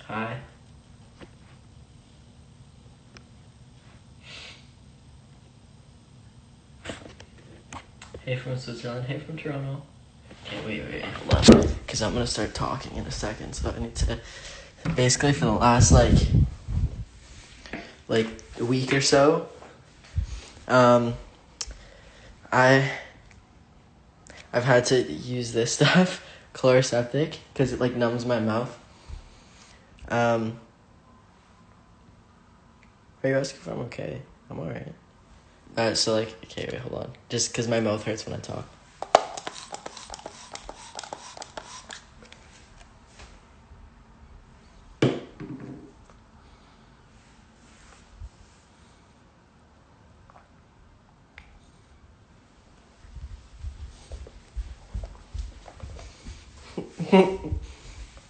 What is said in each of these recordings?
Hi. Hey from Switzerland, hey from Toronto. Okay, wait, hold on. Because I'm going to start talking in a second, so I need to... Basically, for the last, like a week or so, I've had to use this stuff, chloroseptic, because it, numbs my mouth. Are you asking if I'm okay? I'm alright. Okay, wait, hold on. Just because my mouth hurts when I talk.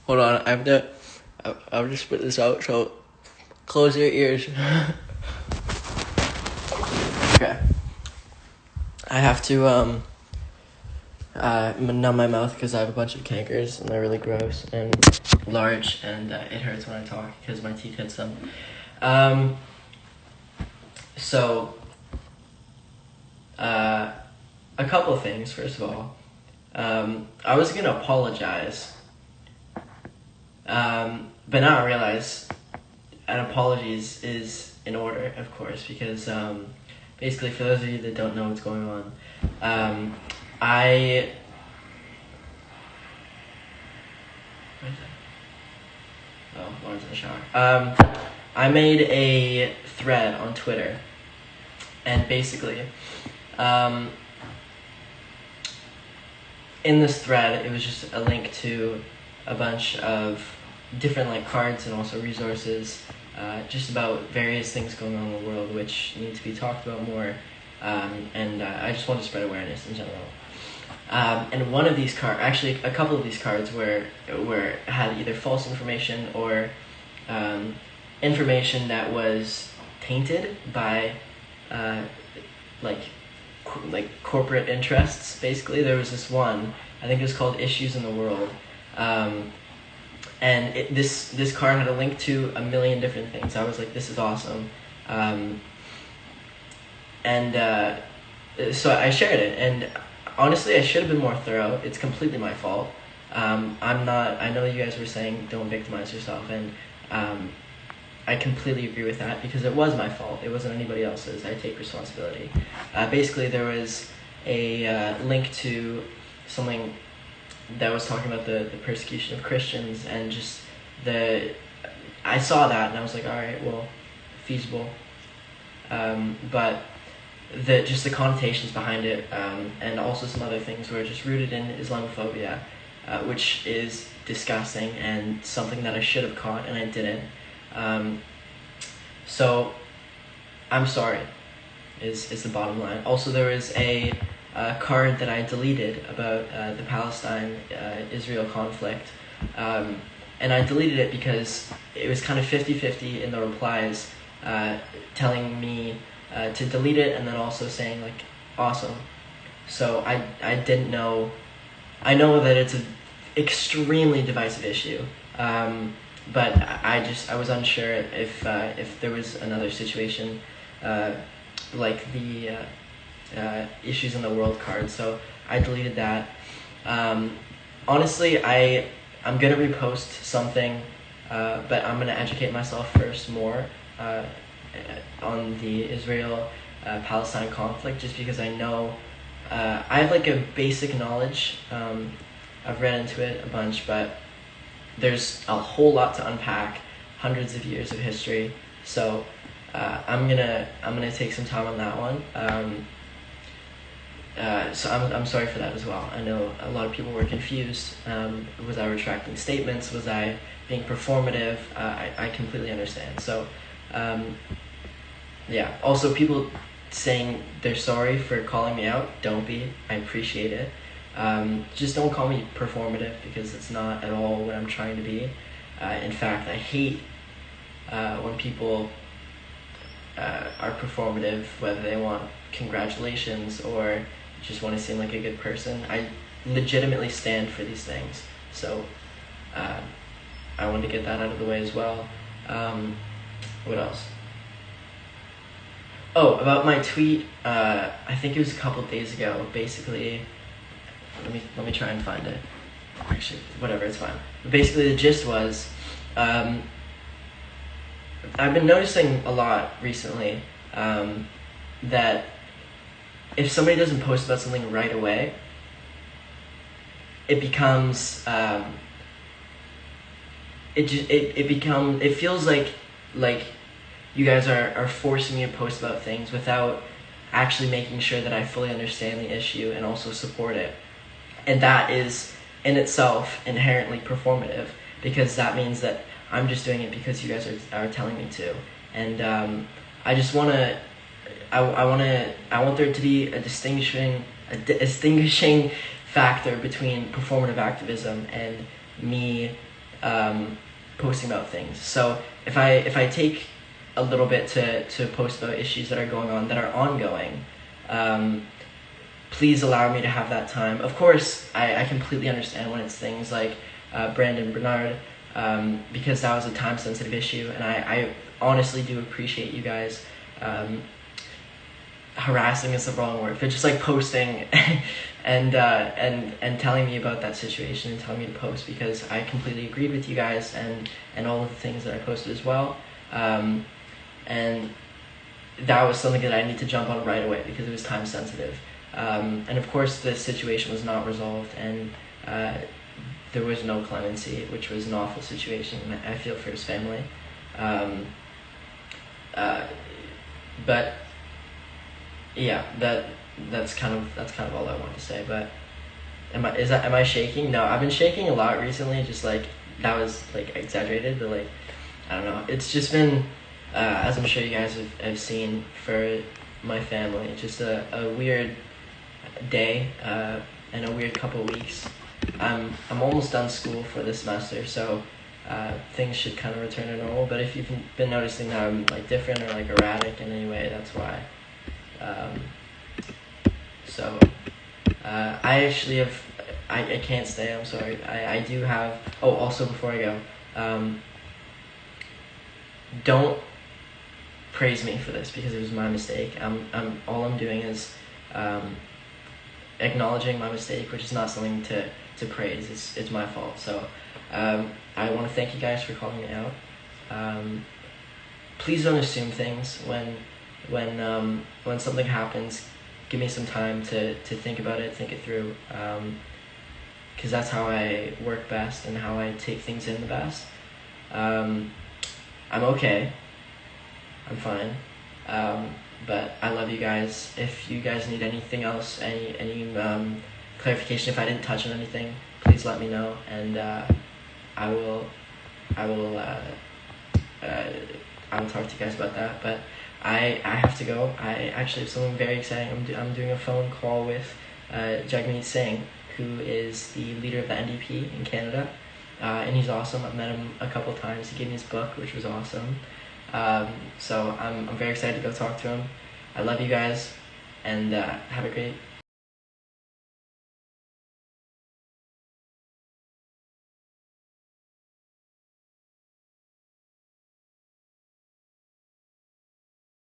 Hold on, I'll just put this out, so close your ears. Okay. I have to, numb my mouth because I have a bunch of cankers and they're really gross and large, and it hurts when I talk because my teeth hits them. A couple of things. First of all, I was gonna apologize, but now I realize an apology is in order, of course, because basically, for those of you that don't know what's going on, Lauren's in the shower. I made a thread on Twitter, and basically, in this thread, it was just a link to a bunch of different cards and also resources, just about various things going on in the world which need to be talked about more, and I just want to spread awareness in general. And one of these cards, actually a couple of these cards, had either false information or information that was tainted by corporate interests. Basically, there was this one, I think it was called Issues in the World, and this card had a link to a million different things. I was like, this is awesome, so I shared it, and honestly, I should have been more thorough. It's completely my fault. I know you guys were saying don't victimize yourself, and I completely agree with that because it was my fault. It wasn't anybody else's. I take responsibility. Basically, there was a link to something that was talking about the persecution of Christians, and just I saw that and I was like, all right, well, feasible. But the connotations behind it, and also some other things, were just rooted in Islamophobia, which is disgusting and something that I should have caught and I didn't. So I'm sorry is the bottom line. Also, there was a card that I deleted about the Palestine Israel conflict, and I deleted it because it was kind of 50-50 in the replies, telling me to delete it, and then also saying awesome. So I didn't know. I know that it's an extremely divisive issue, but I was unsure if there was another situation like the Issues in the World card. So I deleted that. Honestly, I'm gonna repost something, but I'm gonna educate myself first more on the Israel-Palestine conflict, just because I know I have a basic knowledge. I've read into it a bunch, but there's a whole lot to unpack, hundreds of years of history. So I'm gonna take some time on that one. So I'm sorry for that as well. I know a lot of people were confused. Was I retracting statements? Was I being performative? I completely understand. So yeah. Also, people saying they're sorry for calling me out, don't be. I appreciate it. Just don't call me performative, because it's not at all what I'm trying to be. In fact, I hate when people are performative, whether they want congratulations or just want to seem like a good person. I legitimately stand for these things. So I wanted to get that out of the way as well. What else? Oh, about my tweet, I think it was a couple days ago. Basically, let me try and find it. Actually, whatever, it's fine. Basically, the gist was, I've been noticing a lot recently that if somebody doesn't post about something right away, it becomes it feels like you guys are forcing me to post about things without actually making sure that I fully understand the issue and also support it. And that is in itself inherently performative, because that means that I'm just doing it because you guys are telling me to. And I just want to I want there to be a distinguishing factor between performative activism and me posting about things. So if I take a little bit to post about issues that are going on, that are ongoing, please allow me to have that time. Of course, I completely understand when it's things like Brandon Bernard, because that was a time-sensitive issue, and I honestly do appreciate you guys. Harassing is the wrong word, but just like posting and telling me about that situation and telling me to post, because I completely agreed with you guys and all of the things that I posted as well. And that was something that I need to jump on right away because it was time sensitive. And of course the situation was not resolved, and there was no clemency, which was an awful situation. I feel for his family. But yeah, that's kind of all I want to say. But am I shaking? No, I've been shaking a lot recently. Just like that was like exaggerated, but like I don't know. It's just been as I'm sure you guys have seen, for my family, just a weird day and a weird couple weeks. I'm almost done school for this semester, so things should kind of return to normal. But if you've been noticing that I'm like different or like erratic in any way, that's why. I actually have, I can't stay, I'm sorry. I do have, oh, also before I go, don't praise me for this because it was my mistake. All I'm doing is acknowledging my mistake, which is not something to praise. It's my fault. So I want to thank you guys for calling me out. Please don't assume things when something happens. Give me some time to think about it, think it through, because that's how I work best and how I take things in the best. I'm okay. I'm fine. But I love you guys. If you guys need anything else, any clarification, if I didn't touch on anything, please let me know, and I will talk to you guys about that. But I have to go. I actually have something very exciting. I'm doing a phone call with Jagmeet Singh, who is the leader of the NDP in Canada, and he's awesome. I've met him a couple times. He gave me his book, which was awesome. So I'm very excited to go talk to him. I love you guys, and have a great